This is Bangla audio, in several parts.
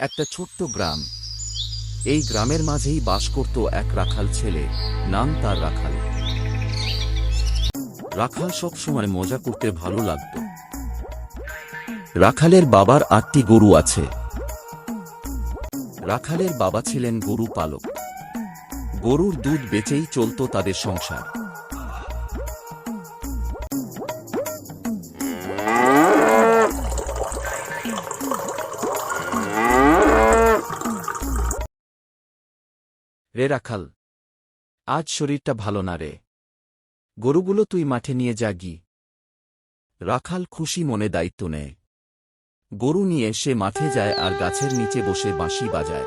একটা ছোট্ট গ্রাম। এই গ্রামের মাঝেই বাস করত এক রাখাল ছেলে, নাম তার রাখাল। রাখাল সব সময় মজা করতে ভালো লাগত। রাখালের বাবার ৮টি গরু আছে। রাখালের বাবা ছিলেন গরু পালক। গরুর দুধ বেচেই চলত তাদের সংসার। রে রাখাল, আজ শরীরটা ভালো না রে, গরুগুলো তুই মাঠে নিয়ে যা গি। রাখাল খুশি মনে দায়িত্ব নেয়। গরু নিয়ে সে মাঠে যায় আর গাছের নিচে বসে বাঁশি বাজায়।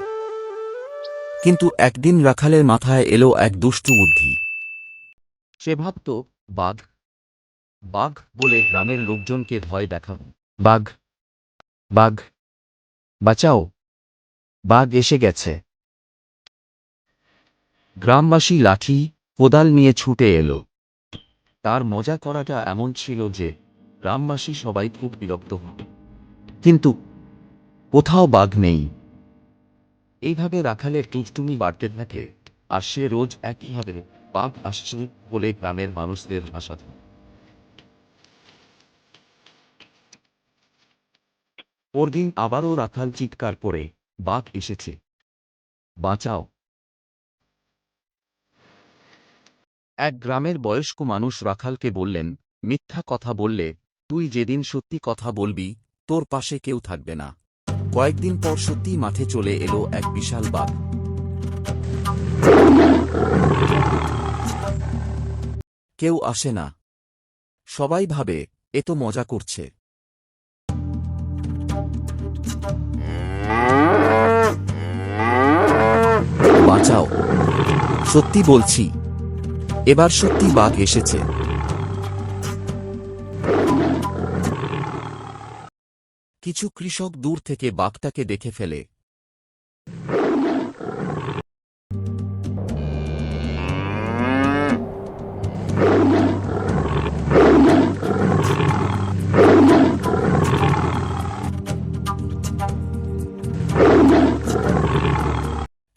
কিন্তু একদিন রাখালের মাথায় এলো এক দুষ্টু বুদ্ধি। সে ভাবত, বাঘ বাঘ বলে গ্রামের লোকজনকে ভয় দেখাব। বাঘ বাঘ বাঁচাও, বাঘ এসে গেছে। গ্রামবাসী লাঠি কোদাল নিয়ে ছুটে এলো। তার মজা করাটা এমন ছিল যে গ্রামবাসী সবাই খুব বিরক্ত হল। কিন্তু কোথাও বাঘ নেই। এইভাবে রাখালের দুষ্টুমি বাড়তে থাকে, আর সে রোজ একইভাবে বাঘ আসছে বলে গ্রামের মানুষদের হাসাত। পরদিন আবারও রাখাল চিৎকার করে, বাঘ এসেছে, বাঁচাও। এক গ্রামের বয়স্ক মানুষ রাখালকে বললেন, মিথ্যা কথা বললে, তুই যেদিন সত্যি কথা বলবি তোর পাশে কেউ থাকবে না। কয়েকদিন পর সত্যিই মাঠে চলে এলো এক বিশাল বাঘ। কেউ আসে না। সবাই ভাবে এ তো মজা করছে। বাঁচাও, সত্যি বলছি, এবার সত্যি বাঘ এসেছে। কিছু কৃষক দূর থেকে বাঘটাকে দেখে ফেলে।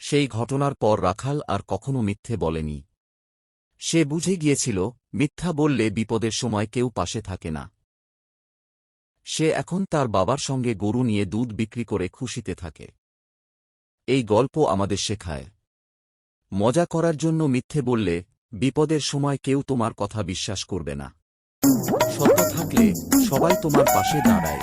সেই ঘটনার পর রাখাল আর কখনো মিথ্যে বলেনি। সে বুঝে গিয়েছিল, মিথ্যা বললে বিপদের সময় কেউ পাশে থাকে না। সে এখন তার বাবার সঙ্গে গরু নিয়ে দুধ বিক্রি করে খুশিতে থাকে। এই গল্প আমাদের শেখায়, মজা করার জন্য মিথ্যে বললে বিপদের সময় কেউ তোমার কথা বিশ্বাস করবে না। সত্য থাকলে সবাই তোমার পাশে দাঁড়ায়।